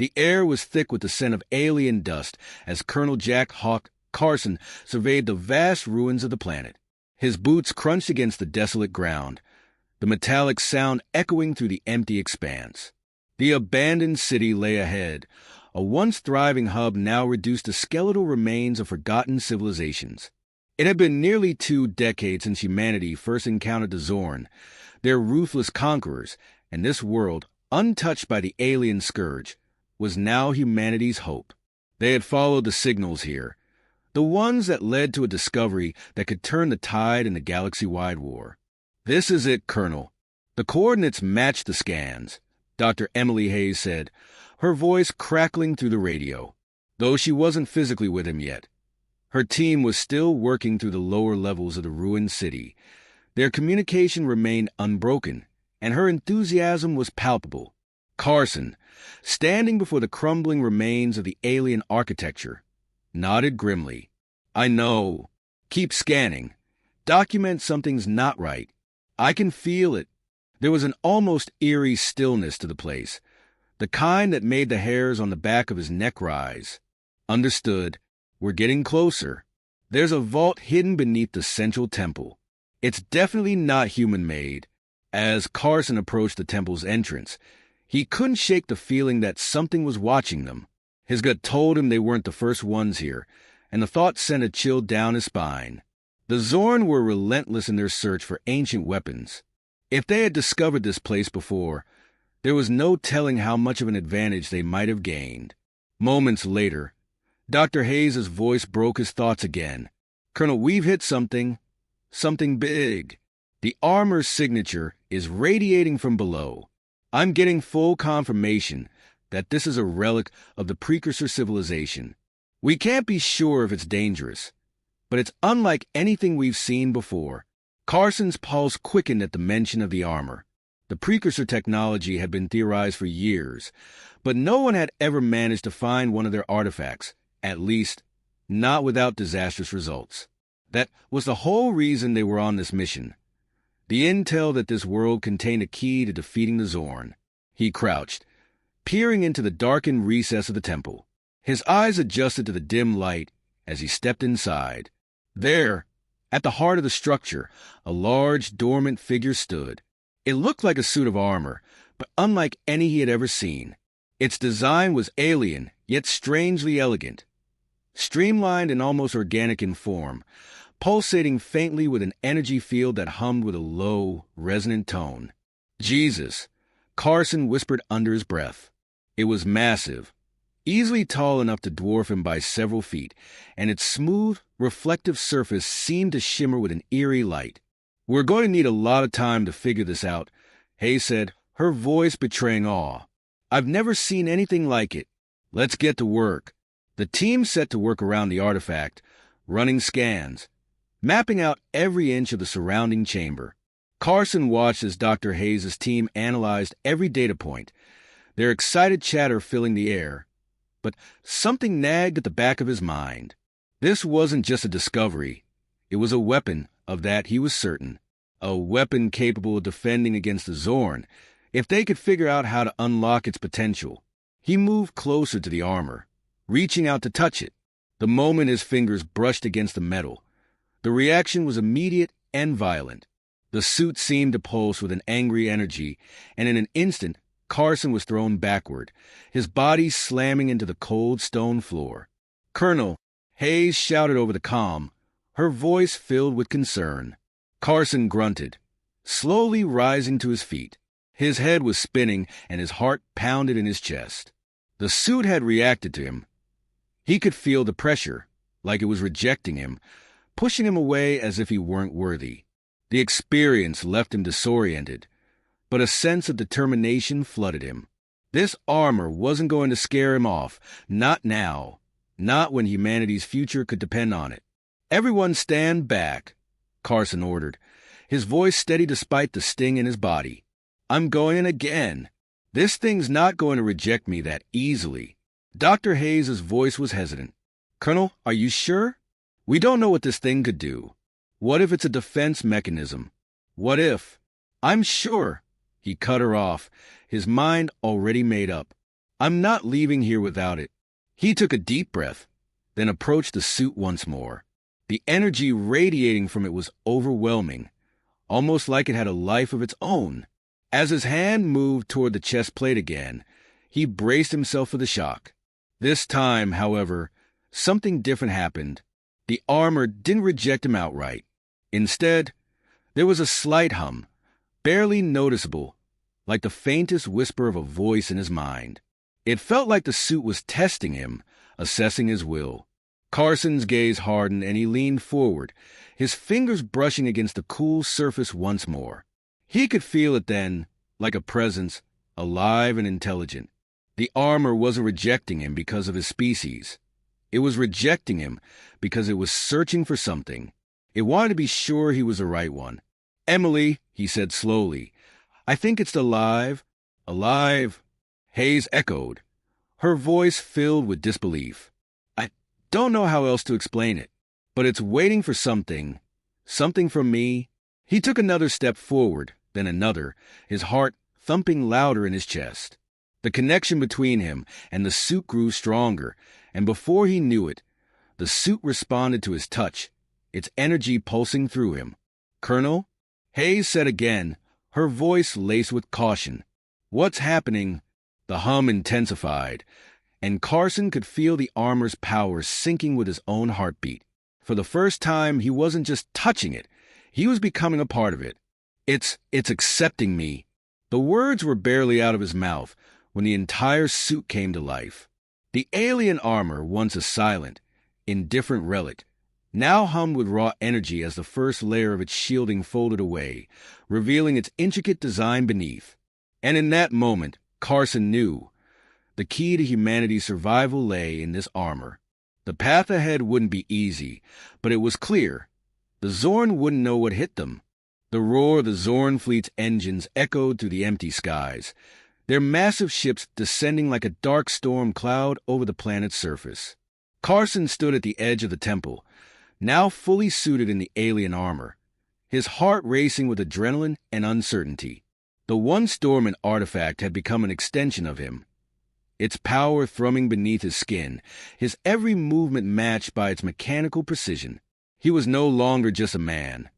The air was thick with the scent of alien dust as Colonel Jack Hawk Carson surveyed the vast ruins of the planet. His boots crunched against the desolate ground, the metallic sound echoing through the empty expanse. The abandoned city lay ahead, a once thriving hub now reduced to skeletal remains of forgotten civilizations. It had been nearly 2 decades since humanity first encountered the Zorn, their ruthless conquerors, and this world, untouched by the alien scourge, was now humanity's hope. They had followed the signals here, the ones that led to a discovery that could turn the tide in the galaxy-wide war. "This is it, Colonel." The coordinates matched the scans, Dr. Emily Hayes said, her voice crackling through the radio, though she wasn't physically with him yet. Her team was still working through the lower levels of the ruined city. Their communication remained unbroken, and her enthusiasm was palpable. Carson, standing before the crumbling remains of the alien architecture, nodded grimly. "I know. Keep scanning. Document something's not right. I can feel it." There was an almost eerie stillness to the place, the kind that made the hairs on the back of his neck rise. "Understood. We're getting closer. There's a vault hidden beneath the central temple. It's definitely not human-made." As Carson approached the temple's entrance, he couldn't shake the feeling that something was watching them. His gut told him they weren't the first ones here, and the thought sent a chill down his spine. The Zorn were relentless in their search for ancient weapons. If they had discovered this place before, there was no telling how much of an advantage they might have gained. Moments later, Dr. Hayes' voice broke his thoughts again. "Colonel, we've hit something big. The armor's signature is radiating from below. I'm getting full confirmation that this is a relic of the precursor civilization. We can't be sure if it's dangerous, but it's unlike anything we've seen before." Carson's pulse quickened at the mention of the armor. The precursor technology had been theorized for years, but no one had ever managed to find one of their artifacts, at least not without disastrous results. That was the whole reason they were on this mission. The intel that this world contained a key to defeating the Zorn. He crouched, peering into the darkened recess of the temple. His eyes adjusted to the dim light as he stepped inside. There, at the heart of the structure, a large, dormant figure stood. It looked like a suit of armor, but unlike any he had ever seen. Its design was alien, yet strangely elegant. Streamlined and almost organic in form, pulsating faintly with an energy field that hummed with a low, resonant tone. "Jesus," Carson whispered under his breath. It was massive, easily tall enough to dwarf him by several feet, and its smooth, reflective surface seemed to shimmer with an eerie light. "We're going to need a lot of time to figure this out," Hayes said, her voice betraying awe. "I've never seen anything like it. Let's get to work." The team set to work around the artifact, running scans, mapping out every inch of the surrounding chamber. Carson watched as Dr. Hayes' team analyzed every data point, their excited chatter filling the air. But something nagged at the back of his mind. This wasn't just a discovery. It was a weapon, of that he was certain. A weapon capable of defending against the Zorn, if they could figure out how to unlock its potential. He moved closer to the armor, reaching out to touch it. The moment his fingers brushed against the metal, the reaction was immediate and violent. The suit seemed to pulse with an angry energy, and in an instant, Carson was thrown backward, his body slamming into the cold stone floor. "Colonel," Hayes shouted over the comm, her voice filled with concern. Carson grunted, slowly rising to his feet. His head was spinning and his heart pounded in his chest. The suit had reacted to him. He could feel the pressure, like it was rejecting him, pushing him away as if he weren't worthy. The experience left him disoriented, but a sense of determination flooded him. This armor wasn't going to scare him off, not now, not when humanity's future could depend on it. "Everyone stand back," Carson ordered, his voice steady despite the sting in his body. "I'm going in again. This thing's not going to reject me that easily." Dr. Hayes' voice was hesitant. "Colonel, are you sure? We don't know what this thing could do. What if it's a defense mechanism? What if—" "I'm sure," he cut her off, his mind already made up. I'm not leaving here without it. He took a deep breath, then approached the suit once more. The energy radiating from it was overwhelming, almost like it had a life of its own. As his hand moved toward the chest plate again, he braced himself for the shock. This time, however, something different happened. The armor didn't reject him outright. Instead, there was a slight hum, barely noticeable, like the faintest whisper of a voice in his mind. It felt like the suit was testing him, assessing his will. Carson's gaze hardened and he leaned forward, his fingers brushing against the cool surface once more. He could feel it then, like a presence, alive and intelligent. The armor wasn't rejecting him because of his species. It was rejecting him because it was searching for something. It wanted to be sure he was the right one. "Emily," he said slowly, "I think it's alive." "Alive?" Hayes echoed, her voice filled with disbelief. "I don't know how else to explain it, but it's waiting for something. Something from me." He took another step forward, then another, his heart thumping louder in his chest. The connection between him and the suit grew stronger, and before he knew it, the suit responded to his touch, its energy pulsing through him. "Colonel?" Hayes said again, her voice laced with caution. "What's happening?" The hum intensified, and Carson could feel the armor's power sinking with his own heartbeat. For the first time, he wasn't just touching it, he was becoming a part of it. It's accepting me." The words were barely out of his mouth when the entire suit came to life. The alien armor, once a silent, indifferent relic, now hummed with raw energy as the first layer of its shielding folded away, revealing its intricate design beneath. And in that moment, Carson knew the key to humanity's survival lay in this armor. The path ahead wouldn't be easy, but it was clear. The Zorn wouldn't know what hit them. The roar of the Zorn fleet's engines echoed through the empty skies, their massive ships descending like a dark storm cloud over the planet's surface. Carson stood at the edge of the temple, now fully suited in the alien armor, his heart racing with adrenaline and uncertainty. The once dormant artifact had become an extension of him, its power thrumming beneath his skin, his every movement matched by its mechanical precision. He was no longer just a man.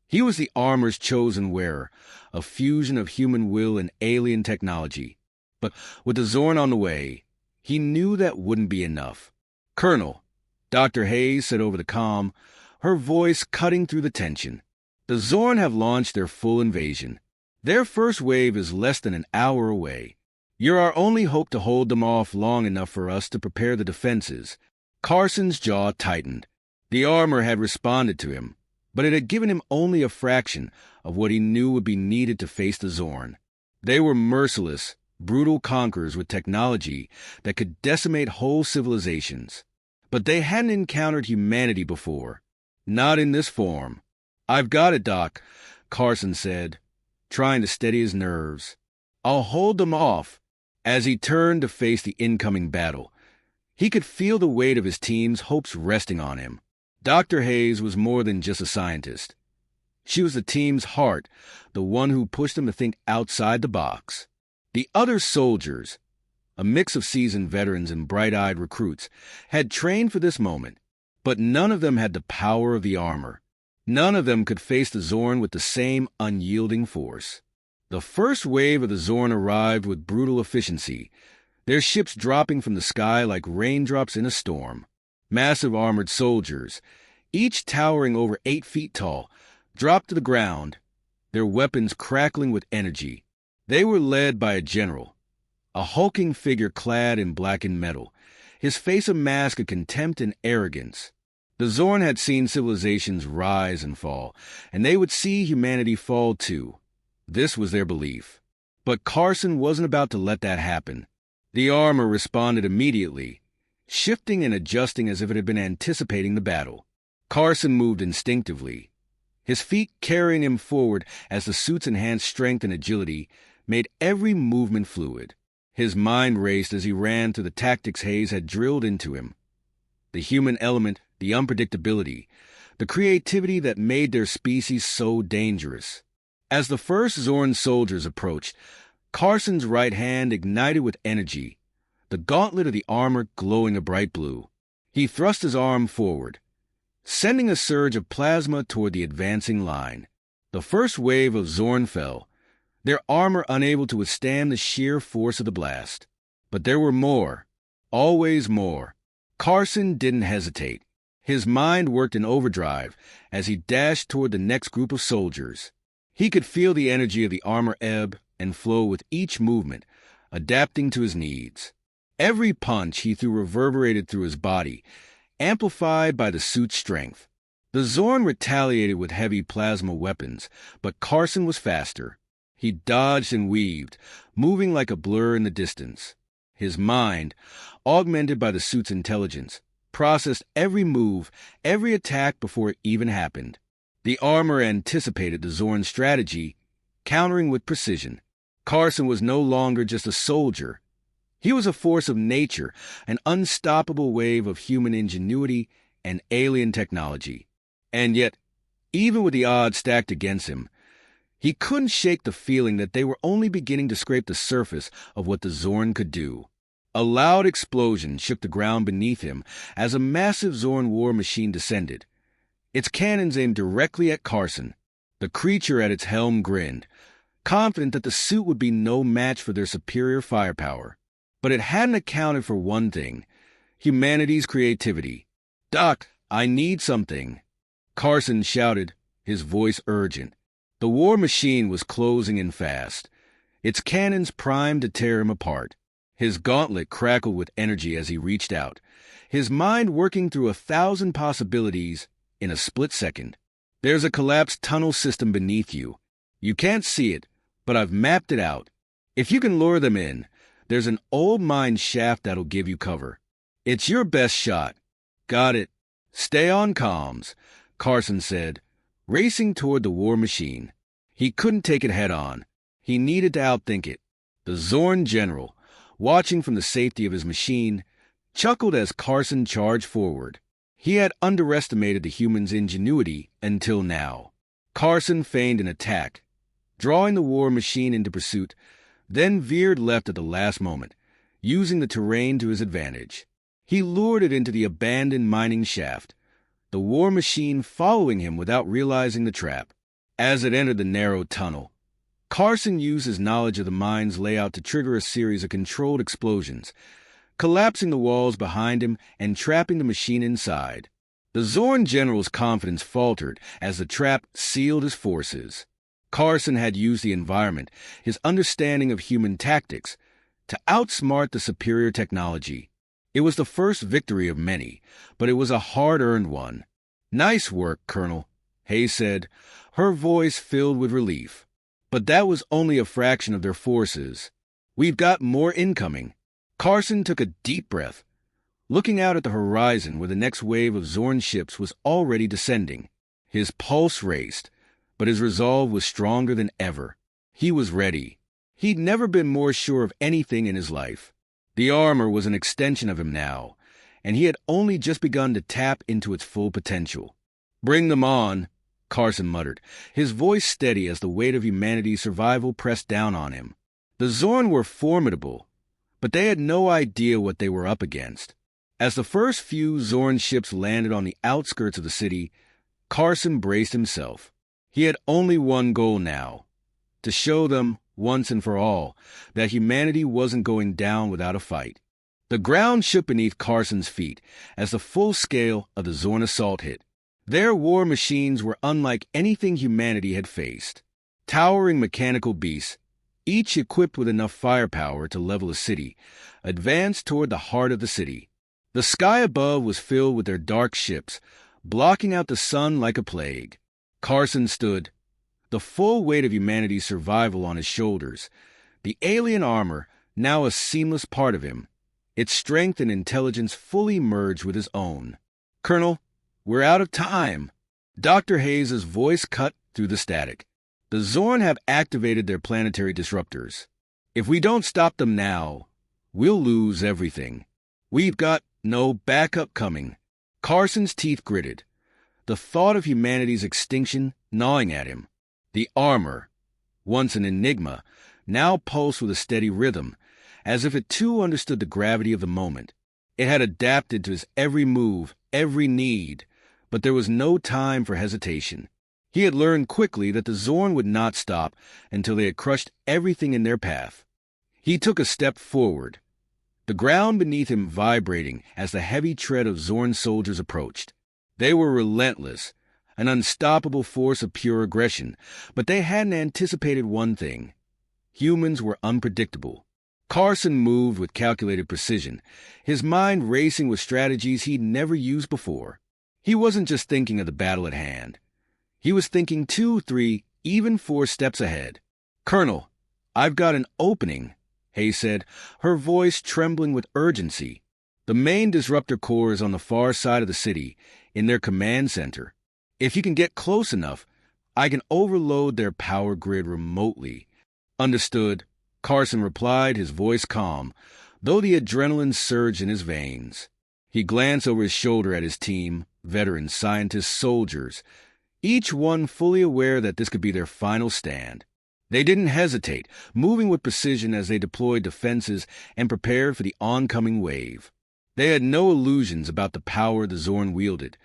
He was the armor's chosen wearer, a fusion of human will and alien technology. But with the Zorn on the way, he knew that wouldn't be enough. "Colonel," Dr. Hayes said over the comm, her voice cutting through the tension. "The Zorn have launched their full invasion. Their first wave is less than an hour away. You're our only hope to hold them off long enough for us to prepare the defenses." Carson's jaw tightened. The armor had responded to him, but it had given him only a fraction of what he knew would be needed to face the Zorn. They were merciless, brutal conquerors with technology that could decimate whole civilizations. But they hadn't encountered humanity before. Not in this form. "I've got it, Doc," Carson said, trying to steady his nerves. "I'll hold them off." As he turned to face the incoming battle, he could feel the weight of his team's hopes resting on him. Dr. Hayes was more than just a scientist. She was the team's heart, the one who pushed them to think outside the box. The other soldiers, a mix of seasoned veterans and bright-eyed recruits, had trained for this moment, but none of them had the power of the armor. None of them could face the Zorn with the same unyielding force. The first wave of the Zorn arrived with brutal efficiency, their ships dropping from the sky like raindrops in a storm. Massive armored soldiers, each towering over 8 feet tall, dropped to the ground, their weapons crackling with energy. They were led by a general, a hulking figure clad in blackened metal, his face a mask of contempt and arrogance. The Zorn had seen civilizations rise and fall, and they would see humanity fall too. This was their belief. But Carson wasn't about to let that happen. The armor responded immediately, shifting and adjusting as if it had been anticipating the battle. Carson moved instinctively, his feet carrying him forward as the suit's enhanced strength and agility made every movement fluid. His mind raced as he ran through the tactics Hayes had drilled into him. The human element, the unpredictability, the creativity that made their species so dangerous. As the first Zorn soldiers approached, Carson's right hand ignited with energy, the gauntlet of the armor glowing a bright blue. He thrust his arm forward, sending a surge of plasma toward the advancing line. The first wave of Zorn fell, their armor unable to withstand the sheer force of the blast. But there were more, always more. Carson didn't hesitate. His mind worked in overdrive as he dashed toward the next group of soldiers. He could feel the energy of the armor ebb and flow with each movement, adapting to his needs. Every punch he threw reverberated through his body, amplified by the suit's strength. The Zorn retaliated with heavy plasma weapons, but Carson was faster. He dodged and weaved, moving like a blur in the distance. His mind, augmented by the suit's intelligence, processed every move, every attack before it even happened. The armor anticipated the Zorn's strategy, countering with precision. Carson was no longer just a soldier. He was a force of nature, an unstoppable wave of human ingenuity and alien technology. And yet, even with the odds stacked against him, he couldn't shake the feeling that they were only beginning to scrape the surface of what the Zorn could do. A loud explosion shook the ground beneath him as a massive Zorn war machine descended. Its cannons aimed directly at Carson. The creature at its helm grinned, confident that the suit would be no match for their superior firepower. But it hadn't accounted for one thing: humanity's creativity. "Doc, I need something," Carson shouted, his voice urgent. The war machine was closing in fast, its cannons primed to tear him apart. His gauntlet crackled with energy as he reached out, his mind working through 1,000 possibilities in a split second. "There's a collapsed tunnel system beneath you. You can't see it, but I've mapped it out. If you can lure them in, there's an old mine shaft that'll give you cover. It's your best shot." "Got it. Stay on comms," Carson said, racing toward the war machine. He couldn't take it head on. He needed to outthink it. The Zorn general, watching from the safety of his machine, chuckled as Carson charged forward. He had underestimated the human's ingenuity until now. Carson feigned an attack, drawing the war machine into pursuit, then veered left at the last moment, using the terrain to his advantage. He lured it into the abandoned mining shaft, the war machine following him without realizing the trap. As it entered the narrow tunnel, Carson used his knowledge of the mine's layout to trigger a series of controlled explosions, collapsing the walls behind him and trapping the machine inside. The Zorn general's confidence faltered as the trap sealed his forces. Carson had used the environment, his understanding of human tactics, to outsmart the superior technology. It was the first victory of many, but it was a hard-earned one. "Nice work, Colonel," Hayes said, her voice filled with relief. But that was only a fraction of their forces. "We've got more incoming." Carson took a deep breath, looking out at the horizon where the next wave of Zorn ships was already descending. His pulse raced, but his resolve was stronger than ever. He was ready. He'd never been more sure of anything in his life. The armor was an extension of him now, and he had only just begun to tap into its full potential. "Bring them on," Carson muttered, his voice steady as the weight of humanity's survival pressed down on him. The Zorn were formidable, but they had no idea what they were up against. As the first few Zorn ships landed on the outskirts of the city, Carson braced himself. He had only one goal now: to show them, once and for all, that humanity wasn't going down without a fight. The ground shook beneath Carson's feet as the full scale of the Zorn assault hit. Their war machines were unlike anything humanity had faced. Towering mechanical beasts, each equipped with enough firepower to level a city, advanced toward the heart of the city. The sky above was filled with their dark ships, blocking out the sun like a plague. Carson stood, the full weight of humanity's survival on his shoulders, the alien armor now a seamless part of him, its strength and intelligence fully merged with his own. "Colonel, we're out of time." Dr. Hayes' voice cut through the static. "The Zorn have activated their planetary disruptors. If we don't stop them now, we'll lose everything. We've got no backup coming." Carson's teeth gritted, the thought of humanity's extinction gnawing at him. The armor, once an enigma, now pulsed with a steady rhythm, as if it too understood the gravity of the moment. It had adapted to his every move, every need, but there was no time for hesitation. He had learned quickly that the Zorn would not stop until they had crushed everything in their path. He took a step forward, the ground beneath him vibrating as the heavy tread of Zorn soldiers approached. They were relentless, an unstoppable force of pure aggression, but they hadn't anticipated one thing. Humans were unpredictable. Carson moved with calculated precision, his mind racing with strategies he'd never used before. He wasn't just thinking of the battle at hand. He was thinking 2, 3, even 4 steps ahead. "Colonel, I've got an opening," Hayes said, her voice trembling with urgency. "The main disruptor core is on the far side of the city, in their command center. If you can get close enough, I can overload their power grid remotely." "Understood," Carson replied, his voice calm, though the adrenaline surged in his veins. He glanced over his shoulder at his team, veterans, scientists, soldiers, each one fully aware that this could be their final stand. They didn't hesitate, moving with precision as they deployed defenses and prepared for the oncoming wave. They had no illusions about the power the Zorn wielded,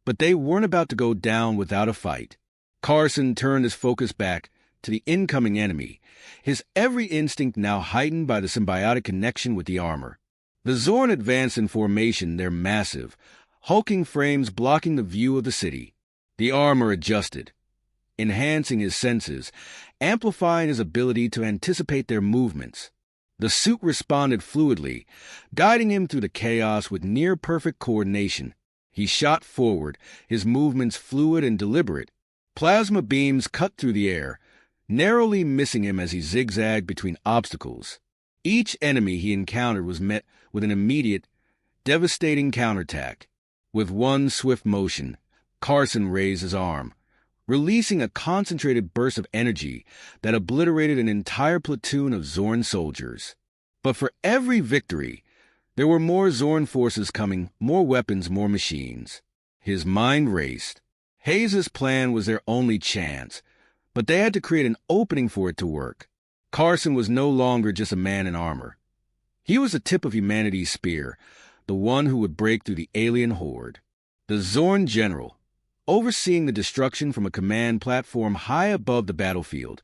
but they weren't about to go down without a fight. Carson turned his focus back to the incoming enemy, his every instinct now heightened by the symbiotic connection with the armor. The Zorn advanced in formation, their massive, hulking frames blocking the view of the city. The armor adjusted, enhancing his senses, amplifying his ability to anticipate their movements. The suit responded fluidly, guiding him through the chaos with near-perfect coordination. He shot forward, his movements fluid and deliberate. Plasma beams cut through the air, narrowly missing him as he zigzagged between obstacles. Each enemy he encountered was met with an immediate, devastating counterattack. With one swift motion, Carson raised his arm, releasing a concentrated burst of energy that obliterated an entire platoon of Zorn soldiers. But for every victory, there were more Zorn forces coming, more weapons, more machines. His mind raced. Hayes's plan was their only chance, but they had to create an opening for it to work. Carson was no longer just a man in armor. He was the tip of humanity's spear, the one who would break through the alien horde. The Zorn general, overseeing the destruction from a command platform high above the battlefield,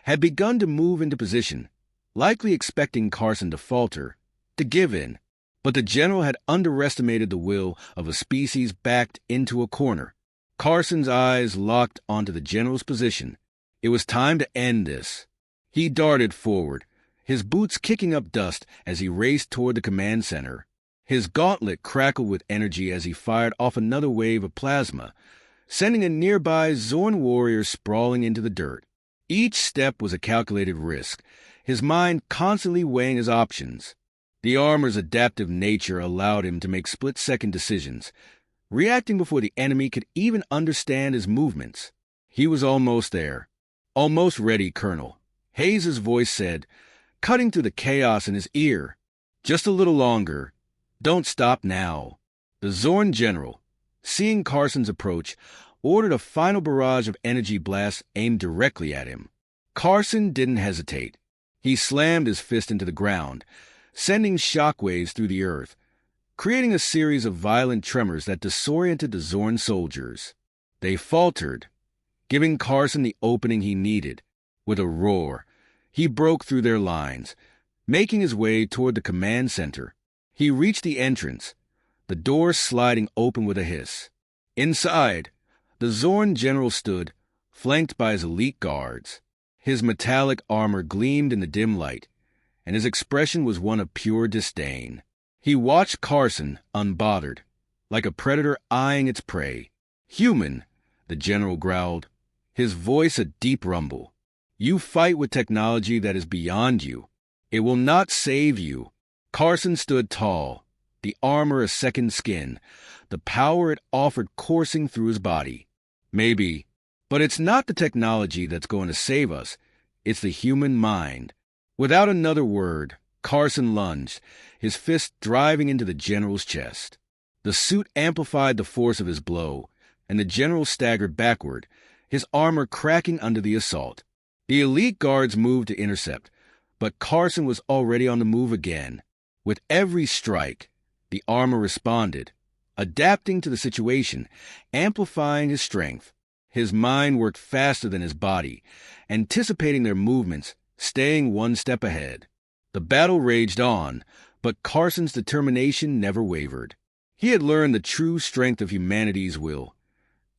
had begun to move into position, likely expecting Carson to falter, to give in. But the general had underestimated the will of a species backed into a corner. Carson's eyes locked onto the general's position. It was time to end this. He darted forward, his boots kicking up dust as he raced toward the command center. His gauntlet crackled with energy as he fired off another wave of plasma, sending a nearby Zorn warrior sprawling into the dirt. Each step was a calculated risk, his mind constantly weighing his options. The armor's adaptive nature allowed him to make split-second decisions, reacting before the enemy could even understand his movements. He was almost there. "Almost ready, Colonel," Hayes's voice said, cutting through the chaos in his ear. "Just a little longer. Don't stop now." The Zorn general, seeing Carson's approach, ordered a final barrage of energy blasts aimed directly at him. Carson didn't hesitate. He slammed his fist into the ground, sending shockwaves through the earth, creating a series of violent tremors that disoriented the Zorn soldiers. They faltered, giving Carson the opening he needed. With a roar, he broke through their lines, making his way toward the command center. He reached the entrance, the door sliding open with a hiss. Inside, the Zorn general stood, flanked by his elite guards. His metallic armor gleamed in the dim light, and his expression was one of pure disdain. He watched Carson, unbothered, like a predator eyeing its prey. "Human," the general growled, his voice a deep rumble. "You fight with technology that is beyond you. It will not save you." Carson stood tall, the armor a second skin, the power it offered coursing through his body. "Maybe, but it's not the technology that's going to save us. It's the human mind." Without another word, Carson lunged, his fist driving into the general's chest. The suit amplified the force of his blow, and the general staggered backward, his armor cracking under the assault. The elite guards moved to intercept, But Carson was already on the move again. With every strike, the armor responded, adapting to the situation, amplifying his strength. His mind worked faster than his body, anticipating their movements, staying one step ahead. The battle raged on, but Carson's determination never wavered. He had learned the true strength of humanity's will,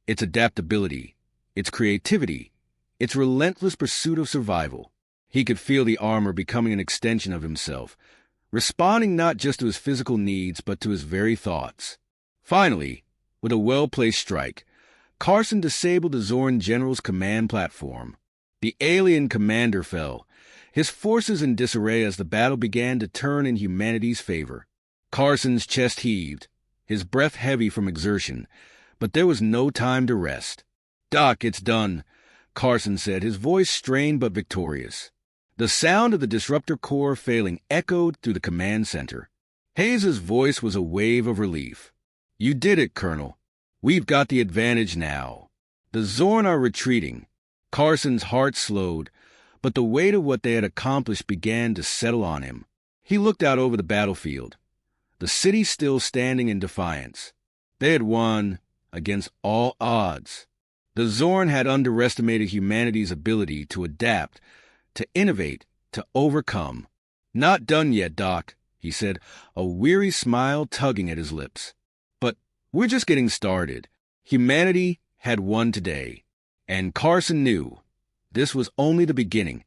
its adaptability, its creativity, its relentless pursuit of survival. He could feel the armor becoming an extension of himself, responding not just to his physical needs but to his very thoughts. Finally, with a well-placed strike, Carson disabled the Zorn general's command platform. The alien commander fell, his forces in disarray as the battle began to turn in humanity's favor. Carson's chest heaved, his breath heavy from exertion, but there was no time to rest. "Doc, it's done," Carson said, his voice strained but victorious. The sound of the disruptor core failing echoed through the command center. Hayes's voice was a wave of relief. "You did it, Colonel. We've got the advantage now." The Zorn are retreating. Carson's heart slowed, but the weight of what they had accomplished began to settle on him. He looked out over the battlefield, the city still standing in defiance. They had won against all odds. The Zorn had underestimated humanity's ability to adapt, to innovate, to overcome. "Not done yet, Doc," he said, a weary smile tugging at his lips. "But we're just getting started." Humanity had won today, and Carson knew this was only the beginning.